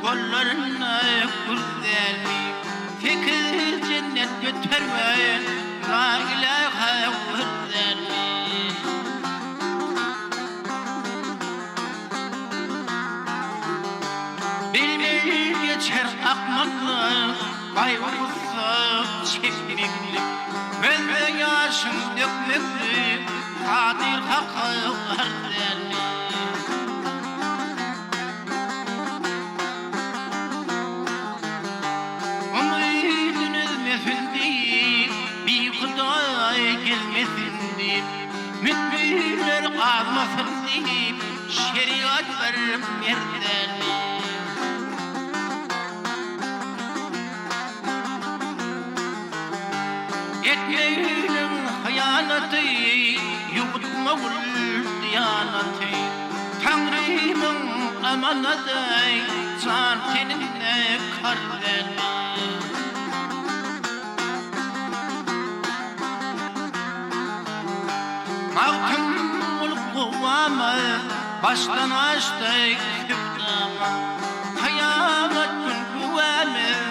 kollarına güzelmi fikir cennet götürmeyin la ilahe güzelmi bilmeyi geçer akmanlı kaygısı çekmekli ben de yaşım dökmekli kadir hakkı güzelmi gelmesin deyip mütbirler kalmasın deyip şeriat verim yerden etmeyelim hıyanatı yutma ul diyanatı Tanrı'nın amanatı can tenine karden Mağtumul kuvvamı baştan açtık hüptama Kıyamet gün güvemi